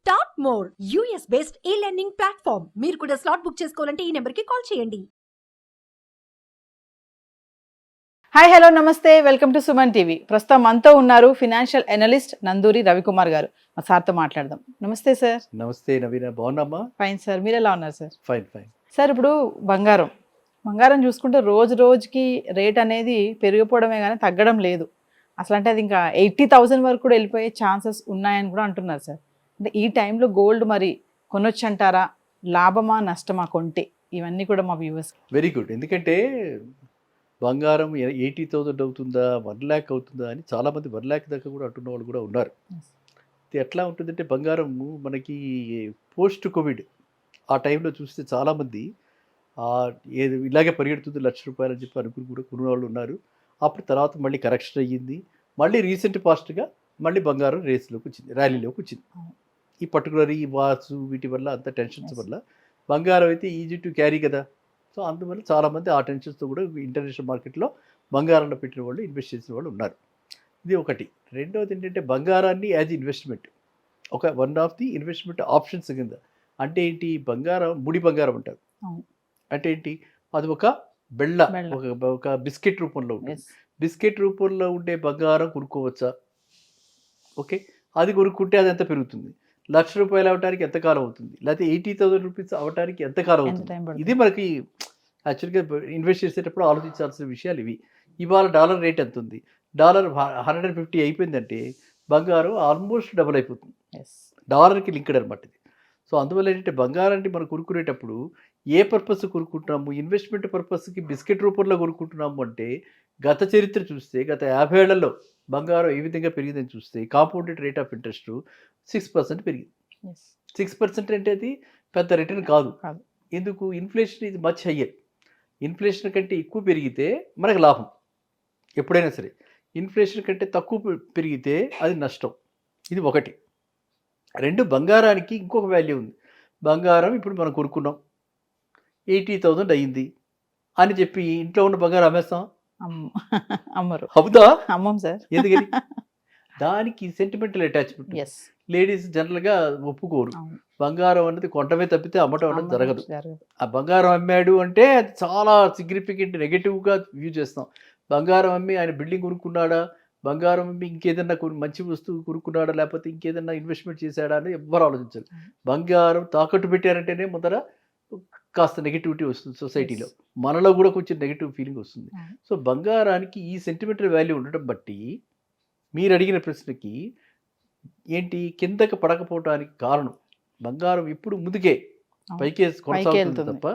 Start more US based ఈ learning platform. మీరు కూడా స్లాట్ బుక్ చేసుకోవాలంటే ఈ నెంబర్కి కాల్ చేయండి. హాయ్ హలో నమస్తే, వెల్కమ్ టు సుమన్ టీవీ. ప్రస్తుతం మనతో ఉన్నారు ఫినాన్షియల్ అనలిస్ట్ నందూరి రవికుమార్ గారు. మా సార్తో మాట్లాడదాం. నమస్తే సార్. నమస్తే నవీన, బాగున్నామా? ఫైన్ సార్, మీరు ఎలా ఉన్నారు సార్? ఫైన్ ఫైన్ సార్, ఇప్పుడు బంగారం చూసుకుంటే రోజు రోజుకి రేట్ అనేది పెరిగిపోవడమే కానీ తగ్గడం లేదు. అసలు అంటే అది ఇంకా 80,000 వరకు కూడా వెళ్ళిపోయే ఛాన్సెస్ ఉన్నాయని కూడా అంటున్నారు సార్. అంటే ఈ టైంలో గోల్డ్ మరి కొనొచ్చు అంటారా? లాభమా నష్టమా కొంటే? ఇవన్నీ కూడా మా వ్యూవర్స్. Very good. ఎందుకంటే బంగారం 80,000 అవుతుందా, 1,00,000 అవుతుందా అని చాలామంది 1,00,000 దాకా కూడా అంటున్న వాళ్ళు కూడా ఉన్నారు. ఇది ఎట్లా ఉంటుందంటే బంగారము మనకి పోస్ట్ కోవిడ్ ఆ టైంలో చూస్తే చాలామంది ఏది ఇలాగే పరిగెడుతుంది ₹1,00,000 అని చెప్పి అనుకుని కూడా కొన్న వాళ్ళు ఉన్నారు. అప్పుడు తర్వాత మళ్ళీ కరెక్షన్ అయ్యింది. మళ్ళీ రీసెంట్ పాస్ట్గా మళ్ళీ బంగారం రేస్లోకి వచ్చింది, ర్యాలీలోకి వచ్చింది. ఈ పర్టికులర్ ఈ వార్స్ వీటి వల్ల అంత టెన్షన్స్ వల్ల బంగారం అయితే ఈజీ టు క్యారీ కదా. సో అందువల్ల చాలామంది ఆ టెన్షన్స్తో కూడా ఇంటర్నేషనల్ మార్కెట్లో బంగారంలో పెట్టిన వాళ్ళు, ఇన్వెస్ట్ చేసిన వాళ్ళు ఉన్నారు. ఇది ఒకటి. రెండవది ఏంటంటే బంగారాన్ని as investment, one of the investment options కింద. అంటే ఏంటి, బంగారం ముడి బంగారం అంటారు. అంటే ఏంటి, అది ఒక బెళ్ళ, ఒక బిస్కెట్ రూపంలో ఉంటుంది. బిస్కెట్ రూపంలో ఉండే బంగారం కొనుక్కోవచ్చా? ఓకే, అది కొనుక్కుంటే అది ఎంత పెరుగుతుంది? ₹1,00,000 అవడానికి ఎంతకాలం అవుతుంది? లేకపోతే 80,000 రూపీస్ అవడానికి ఎంతకాలం అవుతుంది? ఇది మనకి యాక్చువల్గా ఇన్వెస్ట్ చేసేటప్పుడు ఆలోచించాల్సిన విషయాలు ఇవి. ఇవాళ డాలర్ రేట్ ఎంత ఉంది? డాలర్ 150 అయిపోయిందంటే బంగారం ఆల్మోస్ట్ డబుల్ అయిపోతుంది. డాలర్కి లింక్డ్ అనమాట ఇది. సో అందువల్ల ఏంటంటే బంగారాన్ని మనం కొనుక్కునేటప్పుడు ఏ పర్పస్ కొనుక్కుంటున్నాము? ఇన్వెస్ట్మెంట్ పర్పస్కి బిస్కెట్ రూపంలో కొనుక్కుంటున్నాము అంటే గత చరిత్ర చూస్తే గత 50 ఏళ్లలో బంగారం ఏ విధంగా పెరిగిందని చూస్తే కాంపౌండెడ్ రేట్ ఆఫ్ ఇంట్రెస్ట్ 6% పెరిగింది. 6% అంటే అది పెద్ద రిటర్న్ కాదు. ఎందుకు? ఇన్ఫ్లేషన్ ఇది మచ్ హయ్యర్. ఇన్ఫ్లేషన్ కంటే ఎక్కువ పెరిగితే మనకు లాభం ఎప్పుడైనా సరే. ఇన్ఫ్లేషన్ కంటే తక్కువ పెరిగితే అది నష్టం. ఇది ఒకటి. రెండు, బంగారానికి ఇంకొక వాల్యూ ఉంది. బంగారం ఇప్పుడు మనం కొనుక్కున్నాం, 80,000 అయ్యింది అని చెప్పి ఇంట్లో ఉన్న బంగారం అమ్మేస్తాం? అమ్మరు. అవుదా? అమ్మం సార్. ఎందుకని? దానికి సెంటిమెంటల్ అటాచ్మెంట్. లేడీస్ జనరల్గా ఒప్పుకోరు. బంగారం అనేది కొనటమే తప్పితే అమ్మటం అనేది జరగదు. ఆ బంగారం అమ్మాడు అంటే అది చాలా సిగ్నిఫికెంట్ నెగటివ్గా వ్యూ చేస్తాం. బంగారం అమ్మి ఆయన బిల్డింగ్ కొనుక్కున్నాడా, బంగారం అమ్మి ఇంకేదన్నా మంచి వస్తువు కొనుక్కున్నాడా, లేకపోతే ఇంకేదన్నా ఇన్వెస్ట్మెంట్ చేశాడా అని ఎవ్వరు ఆలోచించారు. బంగారం తాకట్టు పెట్టారంటేనే ముందర కాస్త నెగిటివిటీ వస్తుంది సొసైటీలో, మనలో కూడా కొంచెం నెగిటివ్ ఫీలింగ్ వస్తుంది. సో బంగారానికి ఈ సెంటిమెంటల్ వాల్యూ ఉండటం బట్టి మీరు అడిగిన ప్రశ్నకి ఏంటి, కిందకి పడకపోవటానికి కారణం బంగారం ఇప్పుడు ముందుకే పైకే కొనసాగుతుంది తప్ప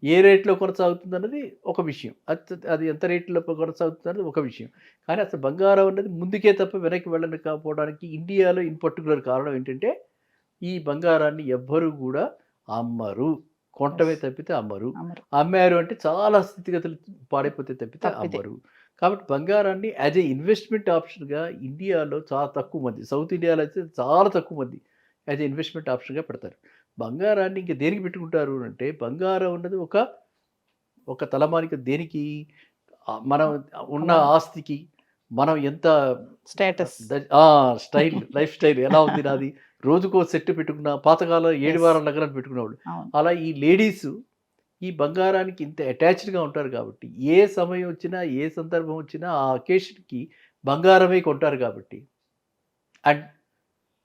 ఏ రేట్లో కొనసాగుతుంది అన్నది ఒక విషయం. అది ఎంత రేట్లో కొనసాగుతుంది అన్నది ఒక విషయం. కానీ అసలు బంగారం అనేది ముందుకే తప్ప వెనక్కి వెళ్ళని కాకపోవడానికి ఇండియాలో ఇన్ పర్టికులర్ కారణం ఏంటంటే ఈ బంగారాన్ని ఎవ్వరూ కూడా అమ్మరు. కొంటమే తప్పితే అమ్మరు. అమ్మారు అంటే చాలా స్థితిగతులు పాడైపోతే తప్పితే అమ్మరు. కాబట్టి బంగారాన్ని యాజ్ ఏ ఇన్వెస్ట్మెంట్ ఆప్షన్గా ఇండియాలో చాలా తక్కువ మంది, సౌత్ ఇండియాలో అయితే చాలా తక్కువ మంది యాజ్ ఏ ఇన్వెస్ట్మెంట్ ఆప్షన్గా పెడతారు. బంగారాన్ని ఇంక దేనికి పెట్టుకుంటారు అంటే, బంగారం ఉన్నది ఒక తలమానిక. దేనికి? మనం ఉన్న ఆస్తికి, మనం ఎంత స్టేటస్, స్టైల్, లైఫ్ స్టైల్ ఎలా ఉంది నాది, రోజుకో సెట్ పెట్టుకున్న, పాతకాలం 7 వారాల నగరాలు పెట్టుకునేవాళ్ళు. అలా ఈ లేడీస్ ఈ బంగారానికి ఇంత అటాచ్డ్గా ఉంటారు కాబట్టి ఏ సమయం వచ్చినా ఏ సందర్భం వచ్చినా ఆ అకేషన్కి బంగారమే కొంటారు కాబట్టి. అండ్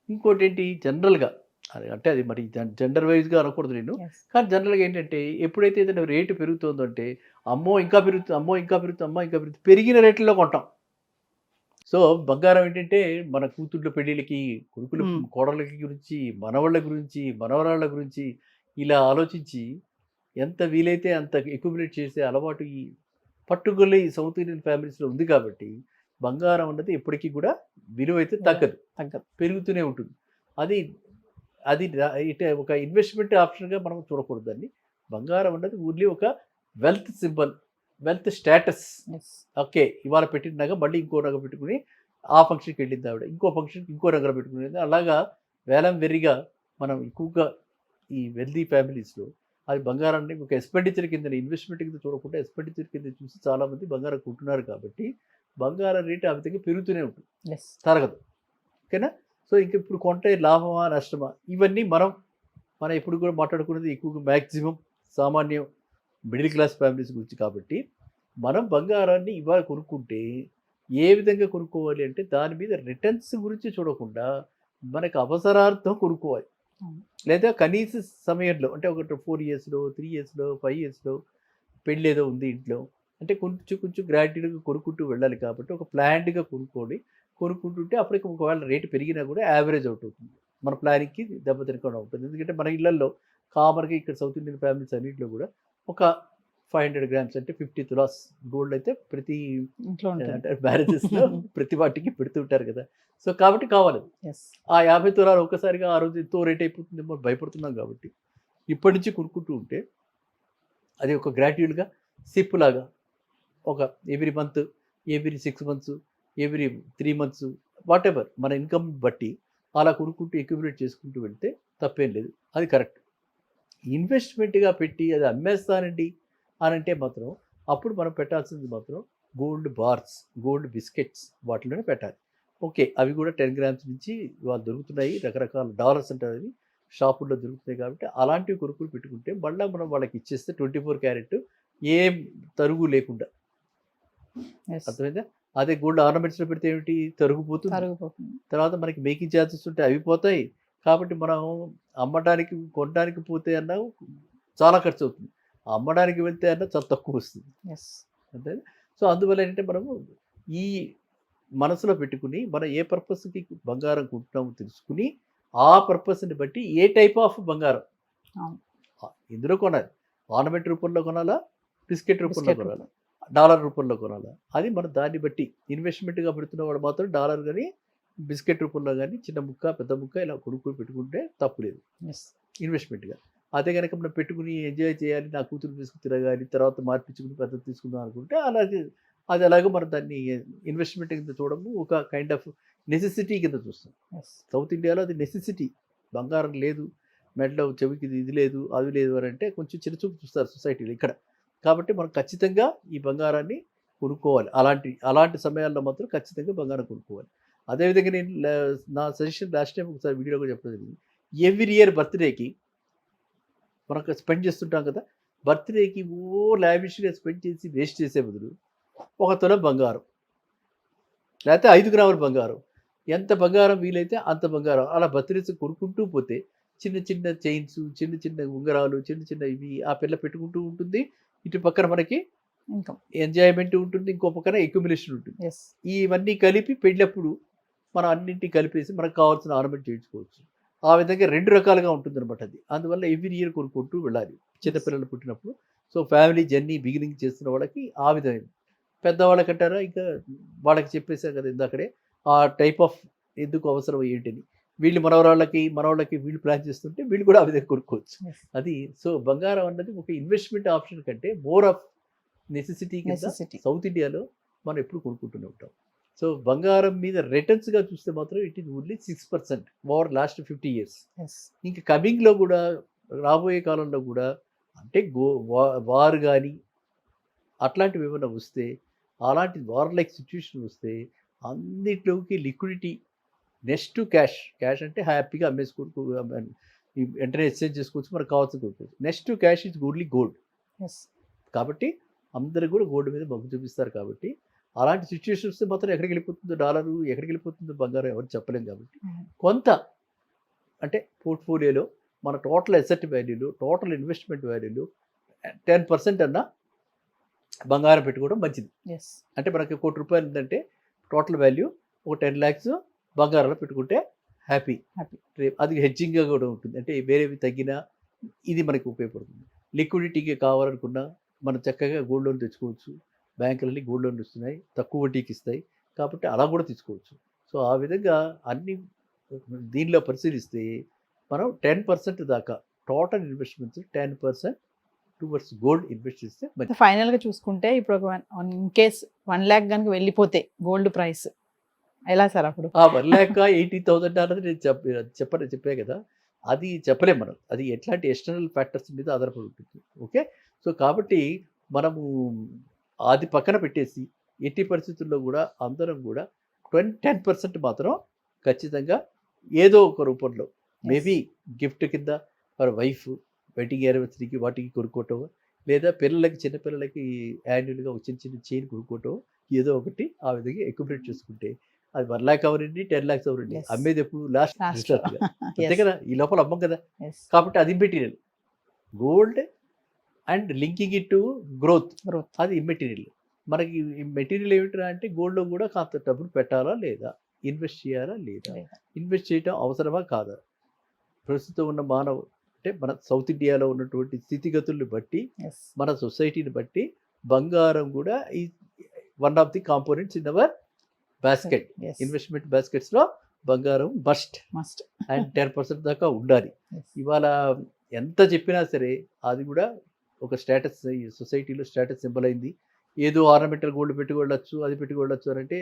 ఇంకోటి ఏంటి, జనరల్గా అంటే అది మరి జెండర్ వైజ్గా అనకూడదు నేను, కానీ జనరల్గా ఏంటంటే ఎప్పుడైతే ఏదైనా రేటు పెరుగుతుందంటే అమ్మో ఇంకా పెరుగుతుంది, అమ్మో ఇంకా పెరుగుతుంది, అమ్మో ఇంకా పెరుగుతుంది, పెరిగిన రేట్లలో కొంటాం. సో బంగారం ఏంటంటే మన కూతుళ్ళ పెళ్ళిళ్ళకి, కొడుకుల కోడళ్ళకి గురించి, మనవాళ్ళ గురించి, మనవరాళ్ళ గురించి ఇలా ఆలోచించి ఎంత వీలైతే అంత ఎక్యుములేట్ చేసే అలవాటు ఈ పర్టికులర్లీ సౌత్ ఇండియన్ ఫ్యామిలీస్లో ఉంది. కాబట్టి బంగారం అన్నది ఎప్పటికీ కూడా విలువ అయితే తగ్గదు, పెరుగుతూనే ఉంటుంది. అది అది ఒక ఇన్వెస్ట్మెంట్ ఆప్షన్గా మనం చూడకూడదు దాన్ని. బంగారం అన్నది ఓన్లీ ఒక wealth symbol, wealth status. Okay, ఇవాళ పెట్టిన నగ మళ్ళీ ఇంకో నగ పెట్టుకుని ఆ ఫంక్షన్కి వెళ్ళింది ఆవిడ, ఇంకో ఫంక్షన్కి ఇంకో నగర పెట్టుకునేది. అలాగా వేలం వెర్రిగా మనం ఎక్కువగా ఈ వెల్దీ ఫ్యామిలీస్లో అది బంగారాన్ని ఒక ఎక్స్పెండిచర్ కింద, ఇన్వెస్ట్మెంట్ కింద చూడకుండా ఎక్స్పెండిచర్ కింద చూసి చాలామంది బంగారం కొంటున్నారు. కాబట్టి బంగారం రేటు ఆ విధంగా పెరుగుతూనే ఉంటుంది, తరగదు. ఓకేనా? సో ఇంక ఇప్పుడు కొంటే లాభమా నష్టమా ఇవన్నీ మనం ఇప్పుడు కూడా మాట్లాడుకున్నది ఎక్కువగా మ్యాక్సిమం సామాన్యం మిడిల్ క్లాస్ ఫ్యామిలీస్ గురించి కాబట్టి మనం బంగారాన్ని ఇవాళ కొనుక్కుంటే ఏ విధంగా కొనుక్కోవాలి అంటే దాని మీద రిటర్న్స్ గురించి చూడకుండా మనకు అవసరార్థం కొనుక్కోవాలి. లేదా కనీస సమయంలో అంటే ఒక 4 ఇయర్స్లో 3 ఇయర్స్లో 5 ఇయర్స్లో పెళ్ళి ఏదో ఉంది ఇంట్లో అంటే కొంచెం గ్రాడ్యుయేట్గా కొనుక్కుంటూ వెళ్ళాలి కాబట్టి ఒక ప్లాన్డ్గా కొనుక్కుంటుంటే అప్పటికి ఒకవేళ రేటు పెరిగినా కూడా యావరేజ్ అవుట్ అవుతుంది. మన ప్లానింగ్కి దెబ్బ తినకుండా ఉంటుంది. ఎందుకంటే మన ఇళ్లలో కామన్గా ఇక్కడ సౌత్ ఇండియన్ ఫ్యామిలీస్ అన్నింటిలో కూడా ఒక 500 గ్రామ్స్ అంటే 50 తులాస్ గోల్డ్ అయితే ప్రతి ఇంట్లో ఉంటుంది. అంటే మ్యారేజెస్లో ప్రతి వాటికి పెడుతుంటారు కదా. సో కాబట్టి కావాలి ఎస్ ఆ 50 తులాలు ఒక్కసారిగా ఆ రోజు ఎంతో రేట్ అయిపోతుందేమో భయపడుతున్నాం కాబట్టి ఇప్పటి నుంచి కొనుక్కుంటూ ఉంటే అది ఒక గ్రాడ్యుయేట్గా సిప్ లాగా ఒక every month, every 6 months, every 3 months what ever మన ఇన్కమ్ బట్టి అలా కొనుక్కుంటూ అక్యుములేట్ చేసుకుంటూ వెళ్తే తప్పేం లేదు. అది కరెక్ట్. ఇన్వెస్ట్మెంట్గా పెట్టి అది అమ్మేస్తానండి అని అంటే మాత్రం అప్పుడు మనం పెట్టాల్సింది మాత్రం గోల్డ్ బార్స్, గోల్డ్ బిస్కెట్స్ వాటిలోనే పెట్టాలి. ఓకే అవి కూడా 10 గ్రామ్స్ నుంచి వాళ్ళు దొరుకుతున్నాయి, రకరకాల డాలర్స్ అంటారు షాపుల్లో దొరుకుతాయి కాబట్టి అలాంటివి కొనుక్కుని పెట్టుకుంటే మళ్ళీ మనం వాళ్ళకి ఇచ్చేస్తే 24 క్యారెట్ ఏం తరుగు లేకుండా. ఎస్ అర్థమైందా? అదే గోల్డ్ ఆర్నమెంట్స్లో పెడితే ఏమిటి తరుగుపోతుంది. తరిగిపోతుంది. తర్వాత మనకి మేకింగ్ ఛార్జెస్ ఉంటే అవి పోతాయి. కాబట్టి మనం కొనడానికి పోతే అన్నా చాలా ఖర్చు అవుతుంది. అమ్మడానికి వెళ్తే అన్నా చాలా తక్కువ వస్తుంది. ఎస్ అంతే. సో అందువల్ల ఏంటంటే మనము ఈ మనసులో పెట్టుకుని మనం ఏ పర్పస్కి బంగారం కొంటున్నామో తెలుసుకుని ఆ పర్పస్ని బట్టి ఏ టైప్ ఆఫ్ బంగారం అవును. ఇందులో కొనాలి. ఆర్నమెంట్ రూపంలో కొనాలా, బిస్కెట్ రూపంలో బిస్కెట్ కొనాలా, డాలర్ రూపంలో కొనాలా, అది మనం దాన్ని బట్టి ఇన్వెస్ట్మెంట్గా పెడుతున్న వాడు మాత్రం డాలర్ కానీ బిస్కెట్ రూపంలో కానీ చిన్న ముక్క పెద్ద ముక్క ఇలా కొనుక్కొని పెట్టుకుంటే తప్పు లేదు ఎస్ ఇన్వెస్ట్మెంట్గా. అదే కనుక మనం పెట్టుకుని ఎంజాయ్ చేయాలి, నా కూతురు తీసుకుని తిరగాలి, తర్వాత మార్పించుకుని పెద్ద తీసుకుందాం అనుకుంటే అలాగే అది అలాగే మనం దాన్ని ఇన్వెస్ట్మెంట్ కింద చూడము, ఒక కైండ్ ఆఫ్ నెసెసిటీ కింద చూస్తాం. ఎస్ సౌత్ ఇండియాలో అది నెసెసిటీ. బంగారం లేదు, మెడలో చెవికి ఇది లేదు అది లేదు అని అంటే కొంచెం చిన్నచూపు చూస్తారు సొసైటీలో ఇక్కడ. కాబట్టి మనం ఖచ్చితంగా ఈ బంగారాన్ని కొనుక్కోవాలి. అలాంటి సమయాల్లో మాత్రం ఖచ్చితంగా బంగారం కొనుక్కోవాలి. అదేవిధంగా నేను నా సజెషన్ లాస్ట్ టైం ఒకసారి వీడియోలో కూడా చెప్పడం జరిగింది. ఎవ్రీ ఇయర్ బర్త్డేకి మనకు స్పెండ్ చేస్తుంటాం కదా, బర్త్డేకి లావిష్గా స్పెండ్ చేసి వేస్ట్ చేసే బదులు 1 తులం బంగారం లేకపోతే 5 గ్రాముల బంగారం, ఎంత బంగారం వీలైతే అంత బంగారం అలా బర్త్డేస్ కొనుక్కుంటూ పోతే చిన్న చిన్న చైన్స్, చిన్న చిన్న ఉంగరాలు, చిన్న చిన్న ఇవి ఆ పిల్ల పెట్టుకుంటూ ఉంటుంది. ఇటు పక్కన మనకి ఇన్కమ్. ఎంజాయ్మెంట్ ఉంటుంది, ఇంకో పక్కన అక్యుములేషన్ ఉంటుంది. ఎస్ ఇవన్నీ కలిపి పెళ్ళప్పుడు మనం అన్నింటినీ కలిపేసి మనకు కావాల్సిన ఆర్నమెంట్ చేయించుకోవచ్చు. ఆ విధంగా 2 రకాలుగా ఉంటుంది అనమాట అది. అందువల్ల ఎవ్రీ ఇయర్ కొనుక్కుంటూ వెళ్ళాలి చిన్నపిల్లలు పుట్టినప్పుడు. సో ఫ్యామిలీ జర్నీ బిగినింగ్ చేస్తున్న వాళ్ళకి ఆ విధమైన పెద్దవాళ్ళకంటారా ఇంకా వాళ్ళకి చెప్పేశారు కదా ఇందాకడే ఆ టైప్ ఆఫ్ ఎందుకు అవసరం ఏంటని. వీళ్ళు మనవాళ్ళకి వీళ్ళు ప్లాన్ చేస్తుంటే వీళ్ళు కూడా ఆ విధంగా కొనుక్కోవచ్చు. ఎస్ అది సో బంగారం అన్నది ఒక ఇన్వెస్ట్మెంట్ ఆప్షన్ కంటే మోర్ ఆఫ్ నెసెసిటీ కింద నెసెసిటీ. సౌత్ ఇండియాలో మనం ఎప్పుడు కొనుక్కుంటూనే ఉంటాం. సో బంగారం మీద రిటర్న్స్గా చూస్తే మాత్రం it is only 6% over last 50 years. Yes ఇంకా కమింగ్లో కూడా రాబోయే కాలంలో కూడా అంటే వార్ కానీ అట్లాంటివి ఏమైనా వస్తే, అలాంటి వార్ లైక్ సిచ్యువేషన్ వస్తే అన్నిట్లోకి లిక్విడిటీ నెక్స్ట్ క్యాష్ అంటే హ్యాపీగా అమ్మేసుకోవచ్చు, వెంటనే ఎక్స్చేంజ్ చేసుకోవచ్చు, మనకు కావాల్సిన కొనుక్కోవచ్చు. Next cash is only gold. Yes కాబట్టి అందరూ కూడా గోల్డ్ మీద మొగ్గు చూపిస్తారు. కాబట్టి అలాంటి సిచ్యువేషన్ వస్తే మాత్రం ఎక్కడికి వెళ్ళిపోతుందో డాలరు, ఎక్కడికి వెళ్ళిపోతుందో బంగారం ఎవరు చెప్పలేం. కాబట్టి కొంత అంటే పోర్ట్ఫోలియోలో మన టోటల్ అసెట్ వాల్యూలో, టోటల్ ఇన్వెస్ట్మెంట్ వాల్యూలో 10% అన్నా బంగారం పెట్టుకోవడం మంచిది. ఎస్ అంటే మనకి ₹1,00,000 ఉందంటే టోటల్ వాల్యూ ఒక 10 lakhs బంగారంలో పెట్టుకుంటే హ్యాపీ. అది హెడ్జింగ్గా కూడా ఉంటుంది. అంటే వేరేవి తగ్గినా ఇది మనకి ఉపయోగపడుతుంది. లిక్విడిటీకి కావాలనుకున్నా మనం చక్కగా గోల్డ్ లోన్ తెచ్చుకోవచ్చు. బ్యాంకులన్నీ గోల్డ్ లోన్ ఇస్తున్నాయి, తక్కువ వడ్డీకి ఇస్తాయి. కాబట్టి అలా కూడా తీసుకోవచ్చు. సో ఆ విధంగా అన్ని దీనిలో పరిశీలిస్తే మనం 10% దాకా total investments 10% towards gold invest చేస్తే మంచిది. ఫైనల్ గా చూసుకుంటే ఇప్పుడు ఒక ఇన్ కేస్ 1 lakh కనుక వెళ్ళిపోతే గోల్డ్ ప్రైస్ ఎలా సార్ అప్పుడు? ఆ 1,80,000 అన్నది నేను చెప్పే కదా, అది చెప్పలేం మనం. అది ఎట్లాంటి ఎక్స్టర్నల్ ఫ్యాక్టర్స్ మీద ఆధారపడి ఉంటుంది. ఓకే. సో కాబట్టి మనము అది పక్కన పెట్టేసి ఎట్టి పరిస్థితుల్లో కూడా అందరం కూడా 10% మాత్రం ఖచ్చితంగా ఏదో ఒక రూపంలో మేబీ గిఫ్ట్ కింద ఫర్ వైఫ్ వెడ్డింగ్ యానివర్సరీకి వాటికి కొనుక్కోవటం, లేదా పిల్లలకి చిన్నపిల్లలకి యాన్యువల్గా ఒక చిన్న చిన్న చైన్ కొనుక్కోవటం, ఏదో ఒకటి ఆ విధంగా అక్యుములేట్ చేసుకుంటే అది 1 lakh అవరండి, 10 lakhs అవరండి, Yes. అమ్మేది ఎప్పుడు లాస్ట్ Last. అంతే కదా, ఈ లోపల అమ్మం కదా. Yes. కాబట్టి అది immaterial. Gold and linking it to growth Growth. అది ఇమ్మెటీరియల్. మనకి మెటీరియల్ ఏమిటా అంటే గోల్డ్లో కూడా కాస్త డబ్బులు పెట్టాలా లేదా, ఇన్వెస్ట్ చేయాలా లేదా, లేదా. ఇన్వెస్ట్ చేయటం అవసరమా కాదా, ప్రస్తుతం ఉన్న మానవ అంటే మన సౌత్ ఇండియాలో ఉన్నటువంటి స్థితిగతుల్ని బట్టి, Yes. మన సొసైటీని బట్టి బంగారం కూడా ఈ one of the components in our basket. Yes. Investment బాస్కెట్స్లో బంగారం మస్ట్ Must. అండ్ 10% దాకా ఉండాలి. Yes. ఇవాళ ఎంత చెప్పినా సరే అది కూడా ఒక స్టేటస్, ఈ సొసైటీలో స్టేటస్ సింబల్ అయింది. ఏదో ఆర్నమెంటల్ గోల్డ్ పెట్టుకోవచ్చు, అది పెట్టుకోవచ్చు అని అంటే,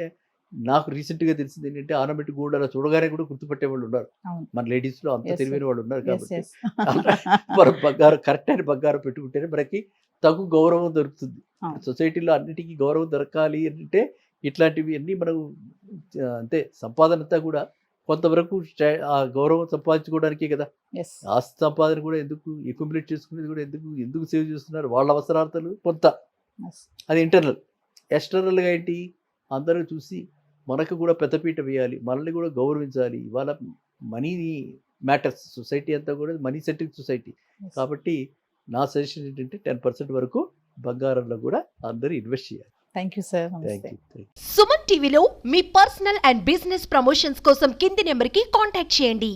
నాకు రీసెంట్గా తెలిసింది ఏంటంటే ఆర్నమెంటల్ గోల్డ్ అలా చూడగానే కూడా గుర్తుపట్టే వాళ్ళు ఉన్నారు. అవును. మన లేడీస్లో అంత Yes, తెలివైన వాళ్ళు ఉన్నారు Yes. కాబట్టి Yes. మనం బంగారం కరెక్ట్ అయిన బంగారం పెట్టుకుంటేనే మనకి తగు గౌరవం దొరుకుతుంది. అవును. సొసైటీలో అన్నిటికీ గౌరవం దొరకాలి అంటే ఇట్లాంటివి అన్నీ మనం అంటే సంపాదన అంతా కూడా కొంతవరకు ఆ గౌరవం సంపాదించుకోవడానికే కదా. Yes. ఆస్తి సంపాదన కూడా ఎందుకు, అక్యుములేట్ చేసుకునేది కూడా ఎందుకు సేవ్ చేస్తున్నారు, వాళ్ళ అవసరార్థాలు కొంత, Yes. అది ఇంటర్నల్. ఎక్స్టర్నల్గా ఏంటి, అందరూ చూసి మనకు కూడా పెద్దపీట వేయాలి, మనల్ని కూడా గౌరవించాలి. ఇవాళ మనీ మ్యాటర్స్, సొసైటీ అంతా కూడా మనీ సెంట్రిక్ సొసైటీ. Yes. కాబట్టి నా సజెషన్ ఏంటంటే 10% వరకు బంగారంలో కూడా అందరూ ఇన్వెస్ట్ చేయాలి. Thank you, sir. Thank Namaste. You. Suman టీవీలో మీ పర్సనల్ అండ్ బిజినెస్ ప్రమోషన్స్ కోసం కింది నెంబర్కి కాంటాక్ట్ చేయండి.